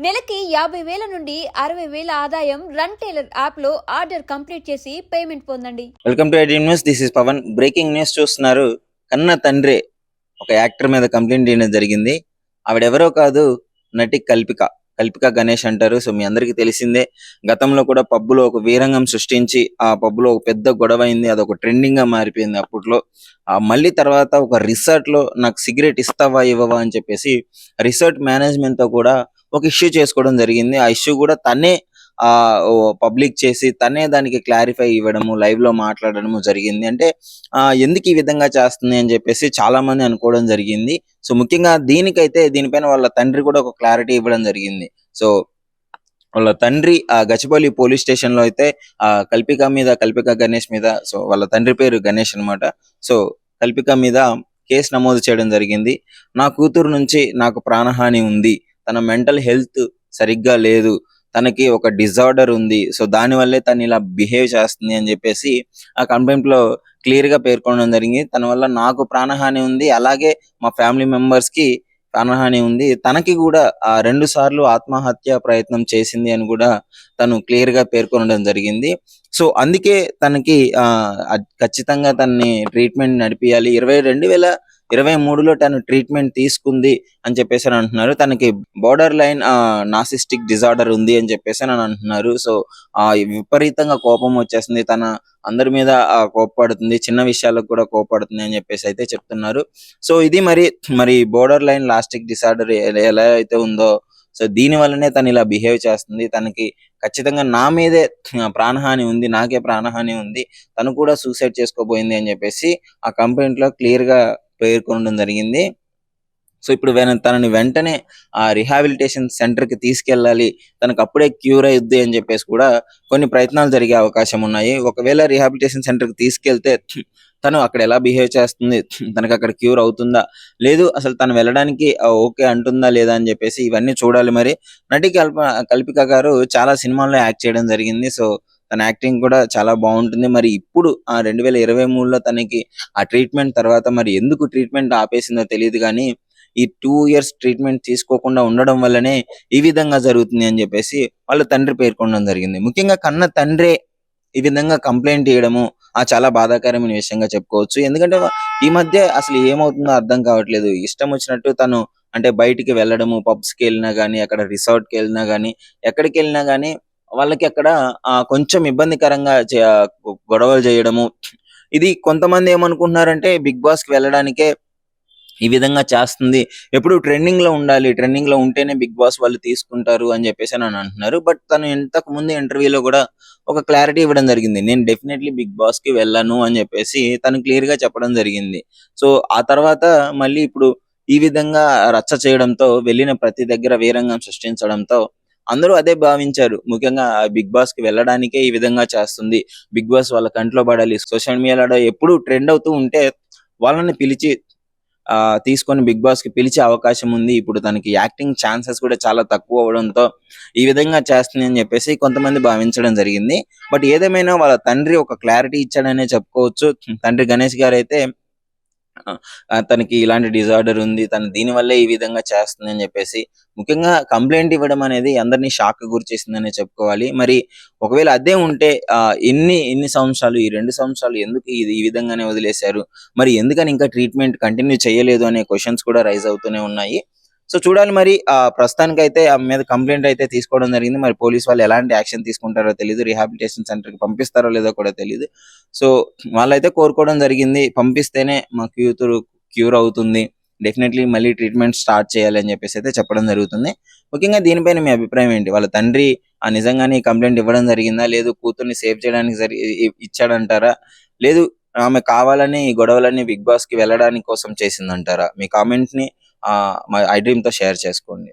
నెలకి 50,000 నుండి 60,000 ఆదాయం రన్ టైలర్ యాప్లో ఆర్డర్ కంప్లీట్ చేసి పేమెంట్ పొందండి. Welcome to iDream news. This is Pavan. Breaking news చూస్తున్నారు. కన్న తండ్రి ఒక యాక్టర్ మీద కంప్లైంట్ చేయడం జరిగింది. ఆవిడెవరో కాదు, నటి కల్పిక గణేష్ అంటారు. సో మీ అందరికీ తెలిసిందే. గతంలో కూడా పబ్బులో ఒక వీరంగం సృష్టించి ఆ పబ్బులో ఒక పెద్ద గొడవ అయింది. అదొక ట్రెండింగ్ గా మారిపోయింది అప్పట్లో. మళ్ళీ తర్వాత ఒక రిసార్ట్ లో నాకు సిగరెట్ ఇస్తావా ఇవ్వవా అని చెప్పేసి రిసార్ట్ మేనేజ్మెంట్ తో కూడా ఒక ఇష్యూ చేసుకోవడం జరిగింది. ఆ ఇష్యూ కూడా తనే ఆ పబ్లిక్ చేసి తనే దానికి క్లారిఫై ఇవ్వడము, లైవ్ లో మాట్లాడడము జరిగింది. అంటే ఎందుకు ఈ విధంగా చేస్తుంది అని చెప్పేసి చాలా మంది అనుకోవడం జరిగింది. సో ముఖ్యంగా దీనిపైన వాళ్ళ తండ్రి కూడా ఒక క్లారిటీ ఇవ్వడం జరిగింది. సో వాళ్ళ తండ్రి గచ్చిబౌలి పోలీస్ స్టేషన్ లో అయితే కల్పిక గణేష్ మీద, సో వాళ్ళ తండ్రి పేరు గణేష్ అన్నమాట. సో కల్పిక మీద కేసు నమోదు చేయడం జరిగింది. నా కూతురు నుంచి నాకు ప్రాణహాని ఉంది, తన మెంటల్ హెల్త్ సరిగ్గా లేదు, తనకి ఒక డిజార్డర్ ఉంది, సో దాని వల్లే తను ఇలా బిహేవ్ చేస్తుంది అని చెప్పేసి ఆ కంప్లైంట్ లో క్లియర్ గా పేర్కొనడం జరిగింది. తన వల్ల నాకు ప్రాణహాని ఉంది, అలాగే మా ఫ్యామిలీ మెంబర్స్ కి ప్రాణహాని ఉంది, తనకి కూడా 2 సార్లు ఆత్మహత్య ప్రయత్నం చేసింది అని కూడా తను క్లియర్ గా పేర్కొనడం జరిగింది. సో అందుకే తనకి ఖచ్చితంగా తనని ట్రీట్మెంట్ నడిపియాలి. 2023లో తను ట్రీట్మెంట్ తీసుకుంది అని చెప్పేసి అని అంటున్నారు. తనకి బోర్డర్ లైన్ నార్సిస్టిక్ డిజార్డర్ ఉంది అని చెప్పేసి అని అంటున్నారు. సో విపరీతంగా కోపం వచ్చేస్తుంది, తన అందరి మీద కోపపడుతుంది, చిన్న విషయాలకు కూడా కోపపడుతుంది అని చెప్పేసి అయితే చెప్తున్నారు. సో ఇది మరి బోర్డర్ లైన్ లాస్టిక్ డిసార్డర్ ఎలా అయితే ఉందో, సో దీని వల్లనే తను ఇలా బిహేవ్ చేస్తుంది, తనకి ఖచ్చితంగా నా మీదే ప్రాణహాని ఉంది, నాకే ప్రాణహాని ఉంది, తను కూడా సూసైడ్ చేసుకోబోయింది అని చెప్పేసి ఆ కంప్లైంట్ లో క్లియర్ గా పేర్కొనడం జరిగింది. సో ఇప్పుడు తనని వెంటనే ఆ రిహాబిలిటేషన్ సెంటర్ కి తీసుకెళ్ళాలి, తనకు అప్పుడే క్యూర్ అయ్యుద్ది అని చెప్పేసి కూడా కొన్ని ప్రయత్నాలు జరిగే అవకాశం ఉన్నాయి. ఒకవేళ రిహాబిలిటేషన్ సెంటర్ కి తీసుకెళ్తే తను అక్కడ ఎలా బిహేవ్ చేస్తుంది, తనకు అక్కడ క్యూర్ అవుతుందా లేదు, అసలు తను వెళ్ళడానికి ఓకే అంటుందా లేదా అని చెప్పేసి ఇవన్నీ చూడాలి. మరి నటి కల్పిక గారు చాలా సినిమాల్లో యాక్ట్ చేయడం జరిగింది. సో తన యాక్టింగ్ కూడా చాలా బాగుంటుంది. మరి ఇప్పుడు 2023లో తనకి ఆ ట్రీట్మెంట్ తర్వాత మరి ఎందుకు ట్రీట్మెంట్ ఆపేసిందో తెలియదు కానీ ఈ 2 ఇయర్స్ ట్రీట్మెంట్ తీసుకోకుండా ఉండడం వల్లనే ఈ విధంగా జరుగుతుంది అని చెప్పేసి వాళ్ళ తండ్రి పేర్కొనడం జరిగింది. ముఖ్యంగా కన్న తండ్రే ఈ విధంగా కంప్లైంట్ చేయడము చాలా బాధాకరమైన విషయంగా చెప్పుకోవచ్చు. ఎందుకంటే ఈ మధ్య అసలు ఏమవుతుందో అర్థం కావట్లేదు. ఇష్టం వచ్చినట్టు తను అంటే బయటికి వెళ్ళడము, పబ్స్ కి వెళ్ళినా గానీ, అక్కడ రిసార్ట్ కి వెళ్ళినా గానీ, ఎక్కడికి వెళ్ళినా గానీ వాళ్ళకి అక్కడ కొంచెం ఇబ్బందికరంగా గొడవలు చేయడము. ఇది కొంతమంది ఏమనుకుంటున్నారంటే బిగ్ బాస్ కి వెళ్ళడానికే ఈ విధంగా చేస్తుంది, ఎప్పుడు ట్రెండింగ్ లో ఉండాలి, ట్రెండింగ్ లో ఉంటేనే బిగ్ బాస్ వాళ్ళు తీసుకుంటారు అని చెప్పేసి అని అంటున్నారు. బట్ తను ఇంతకు ముందు ఇంటర్వ్యూలో కూడా ఒక క్లారిటీ ఇవ్వడం జరిగింది. నేను డెఫినెట్లీ బిగ్ బాస్ కి వెళ్ళను అని చెప్పేసి తను క్లియర్ గా చెప్పడం జరిగింది. సో ఆ తర్వాత మళ్ళీ ఇప్పుడు ఈ విధంగా రచ్చ చేయడంతో, వెళ్ళిన ప్రతి దగ్గర వీరంగం సృష్టించడంతో అందరూ అదే భావించారు. ముఖ్యంగా బిగ్ బాస్ కి వెళ్ళడానికే ఈ విధంగా చేస్తుంది, బిగ్ బాస్ వాళ్ళ కంట్లో పడాలి, సోషల్ మీడియాలో ఎప్పుడు ట్రెండ్ అవుతూ ఉంటే వాళ్ళని పిలిచి తీసుకొని బిగ్ బాస్ కి పిలిచే అవకాశం ఉంది. ఇప్పుడు తనకి యాక్టింగ్ ఛాన్సెస్ కూడా చాలా తక్కువ అవడంతో ఈ విధంగా చేస్తుంది అని చెప్పేసి కొంతమంది భావించడం జరిగింది. బట్ ఏదేమైనా వాళ్ళ తండ్రి ఒక క్లారిటీ ఇచ్చాడనే చెప్పుకోవచ్చు. తండ్రి గణేష్ గారు అయితే తనకి ఇలాంటి డిజార్డర్ ఉంది, తను దీని వల్లే ఈ విధంగా చేస్తుంది అని చెప్పేసి ముఖ్యంగా కంప్లైంట్ ఇవ్వడం అనేది అందరినీ షాక్ గురి చేసిందనే చెప్పుకోవాలి. మరి ఒకవేళ అదే ఉంటే ఇన్ని సంవత్సరాలు, ఈ 2 సంవత్సరాలు ఎందుకు ఈ విధంగానే వదిలేశారు, మరి ఎందుకని ఇంకా ట్రీట్మెంట్ కంటిన్యూ చేయలేదు అనే క్వశ్చన్స్ కూడా రైజ్ అవుతూనే ఉన్నాయి. సో చూడాలి. మరి ప్రస్తుతానికి అయితే ఆమె మీద కంప్లైంట్ అయితే తీసుకోవడం జరిగింది. మరి పోలీస్ వాళ్ళు ఎలాంటి యాక్షన్ తీసుకుంటారో తెలియదు, రిహాబిలిటేషన్ సెంటర్ కి పంపిస్తారో లేదో కూడా తెలియదు. సో వాళ్ళైతే కోరుకోవడం జరిగింది, పంపిస్తేనే మా కూతురు క్యూర్ అవుతుంది, డెఫినెట్లీ మళ్ళీ ట్రీట్మెంట్ స్టార్ట్ చేయాలి అని చెప్పేసి అయితే చెప్పడం జరుగుతుంది. ముఖ్యంగా దీనిపైన మీ అభిప్రాయం ఏంటి? వాళ్ళ తండ్రి నిజంగానే కంప్లైంట్ ఇవ్వడం జరిగిందా, లేదు కూతుర్ని సేవ్ చేయడానికి ఇచ్చాడంటారా, లేదు ఆమె కావాలని ఈ గొడవలన్నీ బిగ్ బాస్ కి వెళ్ళడానికి కోసం చేసిందంటారా? మీ కామెంట్ ని మా ఐ డ్రీమ్ తో షేర్ చేసుకోండి.